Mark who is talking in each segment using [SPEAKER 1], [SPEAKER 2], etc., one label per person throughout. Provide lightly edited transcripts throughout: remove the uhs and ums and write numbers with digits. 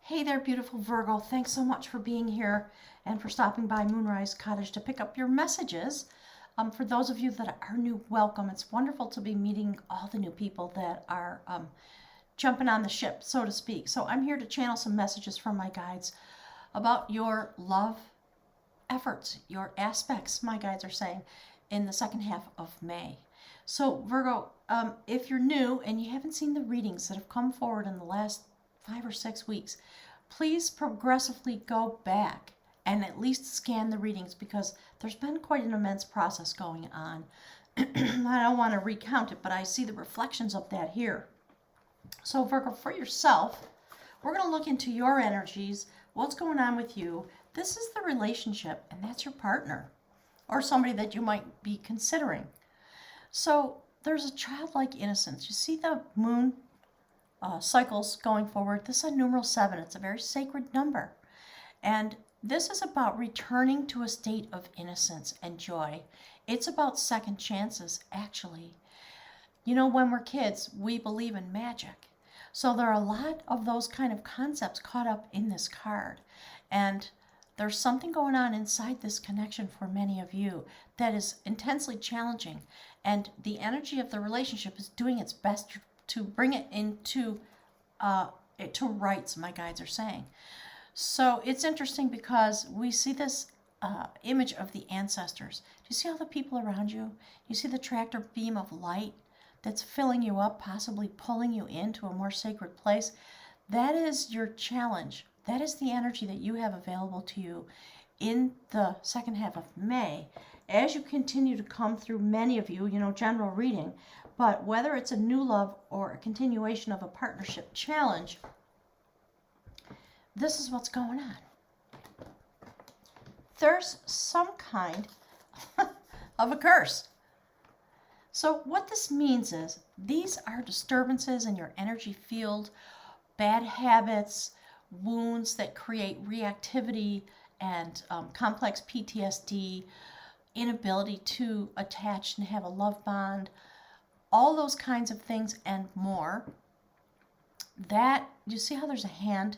[SPEAKER 1] Hey there, beautiful Virgo. Thanks so much for being here and for stopping by Moonrise Cottage to pick up your messages. For those of you that are new, welcome. It's wonderful to be meeting all the new people that are jumping on the ship, so to speak. So I'm here to channel some messages from my guides about your love efforts, your aspects, my guides are saying, in the second half of May. So Virgo, if you're new and you haven't seen the readings that have come forward in the last 5 or 6 weeks, please progressively go back and at least scan the readings because there's been quite an immense process going on. I don't want to recount it, but I see the reflections of that here. So Virgo, for yourself, we're going to look into your energies, what's going on with you. This is the relationship, and that's your partner or somebody that you might be considering. So there's a childlike innocence. You see the moon cycles going forward. This is a numeral 7. It's a very sacred number. And this is about returning to a state of innocence and joy. It's about second chances, actually. You know, when we're kids, we believe in magic. So there are a lot of those kind of concepts caught up in this card. And there's something going on inside this connection for many of you that is intensely challenging. And the energy of the relationship is doing its best to bring it into to rights, my guides are saying. So it's interesting because we see this image of the ancestors. Do you see all the people around you? You see the tractor beam of light that's filling you up, possibly pulling you into a more sacred place? That is your challenge. That is the energy that you have available to you in the second half of May. As you continue to come through, many of you, general reading, but whether it's a new love or a continuation of a partnership challenge, this is what's going on. There's some kind of a curse. So what this means is these are disturbances in your energy field, bad habits, wounds that create reactivity and complex PTSD, inability to attach and have a love bond, all those kinds of things and more. That, you see how there's a hand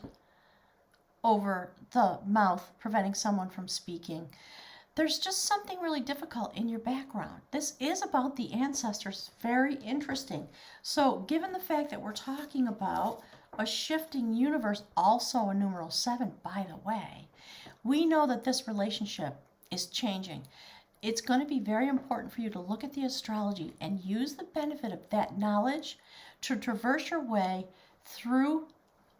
[SPEAKER 1] over the mouth preventing someone from speaking? There's just something really difficult in your background. This is about the ancestors. Very interesting. So given the fact that we're talking about a shifting universe, also a numeral 7, by the way, we know that this relationship is changing. It's going to be very important for you to look at the astrology and use the benefit of that knowledge to traverse your way through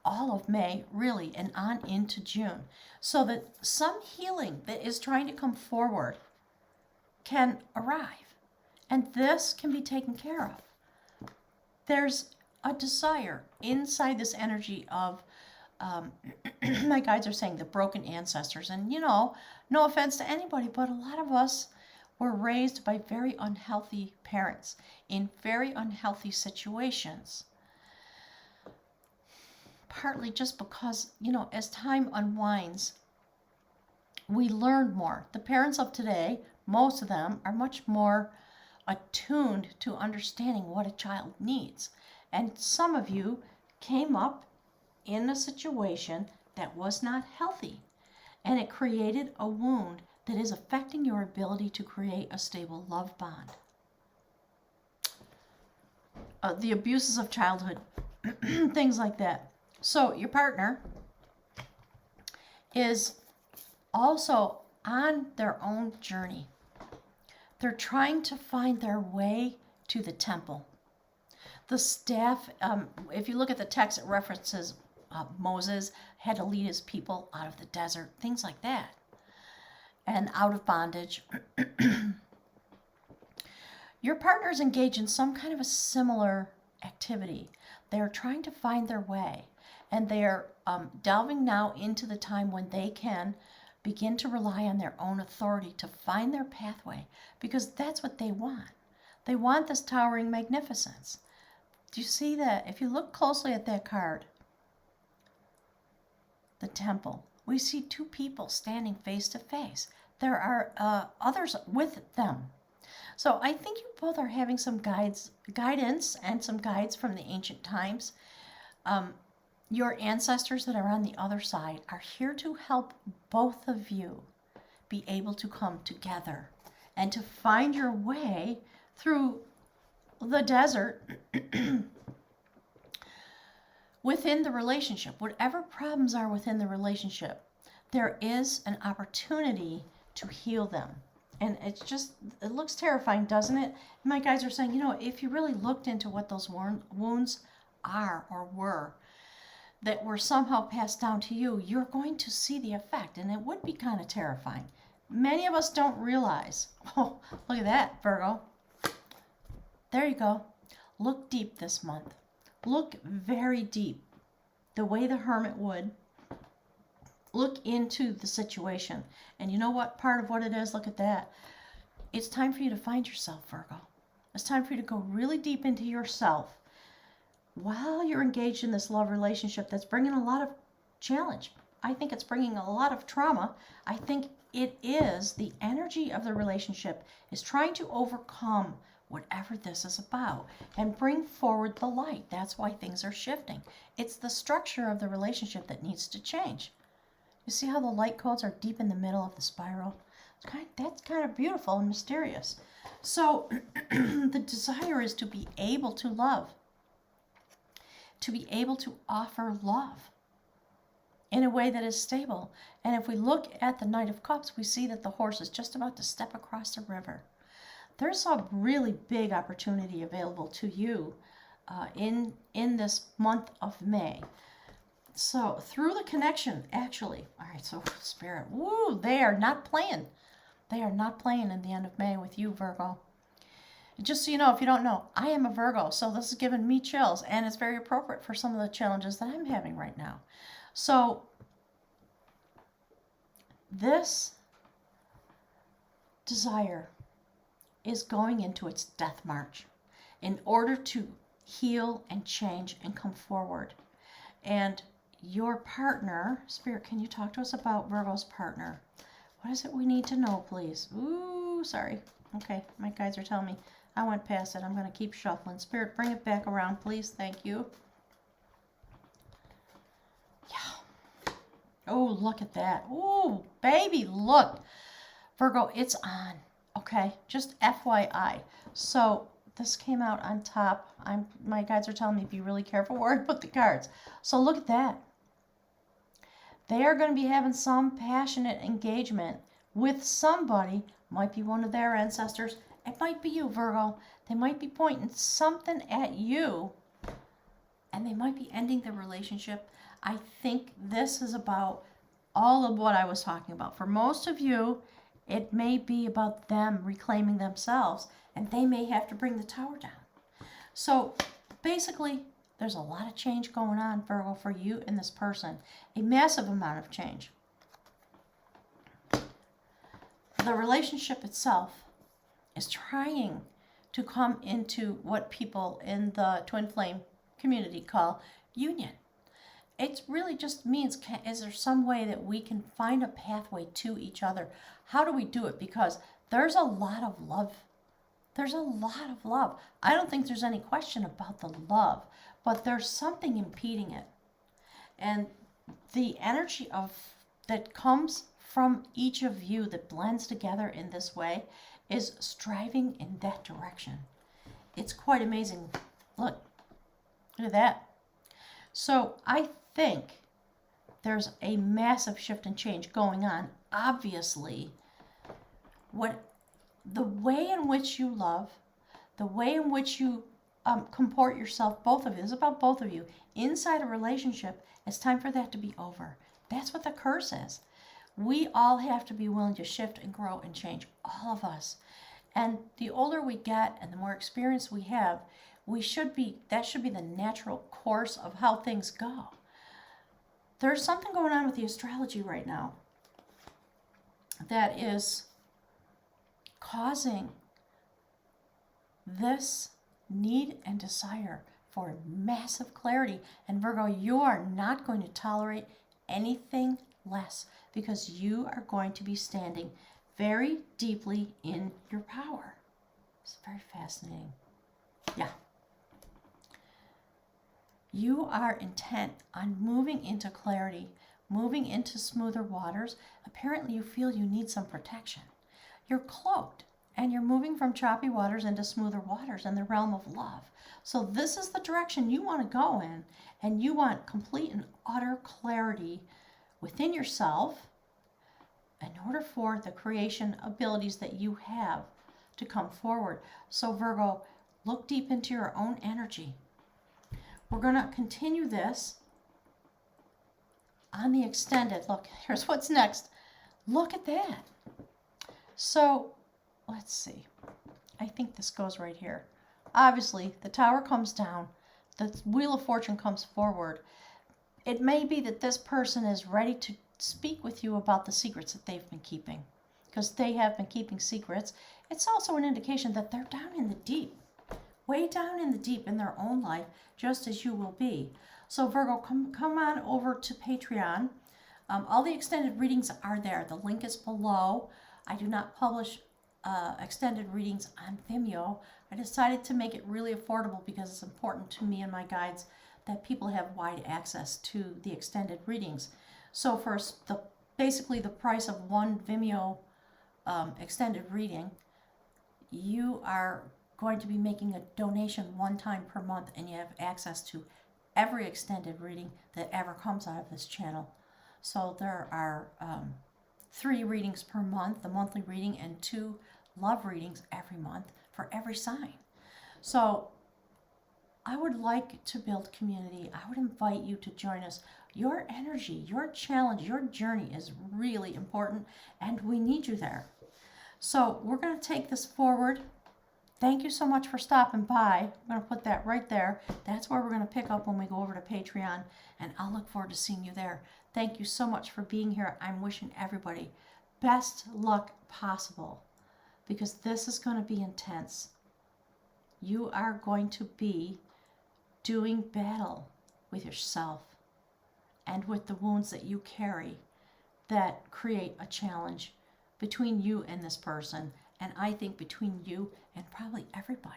[SPEAKER 1] all of May, really, and on into June, so that some healing that is trying to come forward can arrive. And this can be taken care of. There's a desire inside this energy of, my guides are saying, the broken ancestors. And, no offense to anybody, but a lot of us were raised by very unhealthy parents in very unhealthy situations. Partly just because, as time unwinds, we learn more. The parents of today, most of them, are much more attuned to understanding what a child needs. And some of you came up in a situation that was not healthy, and it created a wound that is affecting your ability to create a stable love bond. The abuses of childhood, things like that. So your partner is also on their own journey. They're trying to find their way to the temple. The staff, if you look at the text, it references Moses had to lead his people out of the desert, things like that, and out of bondage. Your partner's engaged in some kind of a similar activity. They're trying to find their way, and they're delving now into the time when they can begin to rely on their own authority to find their pathway, because that's what they want. They want this towering magnificence. Do you see that? If you look closely at that card, the temple, we see two people standing face to face. There are others with them. So I think you both are having some guidance and some guides from the ancient times. Your ancestors that are on the other side are here to help both of you be able to come together and to find your way through the desert within the relationship. Whatever problems are within the relationship, there is an opportunity to heal them. And it's just, it looks terrifying, doesn't it? My guys are saying, you know, if you really looked into what those wounds are or were, that were somehow passed down to you, you're going to see the effect. And it would be kind of terrifying. Many of us don't realize. Oh, look at that, Virgo. There you go. Look deep this month. Look very deep, the way the Hermit would. Look into the situation. And you know what part of what it is? Look at that. It's time for you to find yourself, Virgo. It's time for you to go really deep into yourself while you're engaged in this love relationship that's bringing a lot of challenge. I think it's bringing a lot of trauma. I think it is the energy of the relationship is trying to overcome whatever this is about and bring forward the light. That's why things are shifting. It's the structure of the relationship that needs to change. You see how the light codes are deep in the middle of the spiral? That's kind of beautiful and mysterious. So the desire is to be able to love, to be able to offer love in a way that is stable. And if we look at the Knight of Cups, we see that the horse is just about to step across the river. There's a really big opportunity available to you in this month of May. So through the connection, actually, all right, so Spirit, woo, they are not playing. They are not playing in the end of May with you, Virgo. Just so you know, if you don't know, I am a Virgo, so this is giving me chills, and it's very appropriate for some of the challenges that I'm having right now. So this desire is going into its death march in order to heal and change and come forward. And your partner, Spirit, can you talk to us about Virgo's partner? What is it we need to know, please? Ooh, sorry. Okay, my guides are telling me I went past it. I'm going to keep shuffling. Spirit, bring it back around, please. Thank you. Yeah. Oh, look at that. Ooh, baby, look. Virgo, it's on. Okay, just FYI. So this came out on top. My guides are telling me be really careful where I put the cards. So look at that. They are going to be having some passionate engagement with somebody. Might be one of their ancestors. It might be you, Virgo. They might be pointing something at you, and they might be ending the relationship. I think this is about all of what I was talking about. For most of you, it may be about them reclaiming themselves, and they may have to bring the tower down. So basically, there's a lot of change going on, Virgo, for you and this person. A massive amount of change. The relationship itself is trying to come into what people in the twin flame community call union. It really just means, is there some way that we can find a pathway to each other? How do we do it? Because there's a lot of love. There's a lot of love. I don't think there's any question about the love, but there's something impeding it. And the energy that comes from each of you that blends together in this way is striving in that direction. It's quite amazing. Look at that. So I think there's a massive shift and change going on. Obviously, the way in which you love, the way in which you comport yourself, both of you, this is about both of you, inside a relationship, it's time for that to be over. That's what the curse is. We all have to be willing to shift and grow and change, all of us. And the older we get and the more experience we have, that should be the natural course of how things go. There's something going on with the astrology right now that is causing this need and desire for massive clarity. And Virgo, you are not going to tolerate anything less, because you are going to be standing very deeply in your power. It's very fascinating. Yeah. You are intent on moving into clarity, moving into smoother waters. Apparently you feel you need some protection. You're cloaked and you're moving from choppy waters into smoother waters in the realm of love. So this is the direction you want to go in, and you want complete and utter clarity within yourself in order for the creation abilities that you have to come forward. So Virgo, look deep into your own energy. We're going to continue this on the extended. Look, here's what's next. Look at that. So let's see. I think this goes right here. Obviously, the Tower comes down. The Wheel of Fortune comes forward. It may be that this person is ready to speak with you about the secrets that they've been keeping, because they have been keeping secrets. It's also an indication that they're down in the deep, way down in the deep in their own life, just as you will be. So Virgo, come on over to Patreon. All the extended readings are there. The link is below. I do not publish extended readings on Vimeo. I decided to make it really affordable because it's important to me and my guides that people have wide access to the extended readings. So for basically the price of one Vimeo extended reading, you are going to be making a donation one time per month, and you have access to every extended reading that ever comes out of this channel. So there are 3 readings per month, the monthly reading, and 2 love readings every month for every sign. So I would like to build community. I would invite you to join us. Your energy, your challenge, your journey is really important, and we need you there. So we're going to take this forward. Thank you so much for stopping by. I'm going to put that right there. That's where we're going to pick up when we go over to Patreon, and I'll look forward to seeing you there. Thank you so much for being here. I'm wishing everybody best luck possible, because this is going to be intense. You are going to be doing battle with yourself and with the wounds that you carry that create a challenge between you and this person, and I think between you and probably everybody.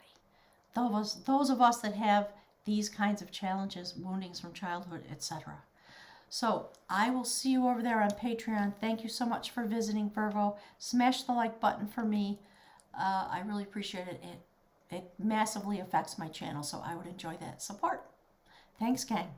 [SPEAKER 1] Those of us that have these kinds of challenges, woundings from childhood, etc. So I will see you over there on Patreon. Thank you so much for visiting, Virgo. Smash the like button for me. I really appreciate it. It massively affects my channel, so I would enjoy that support. Thanks, gang.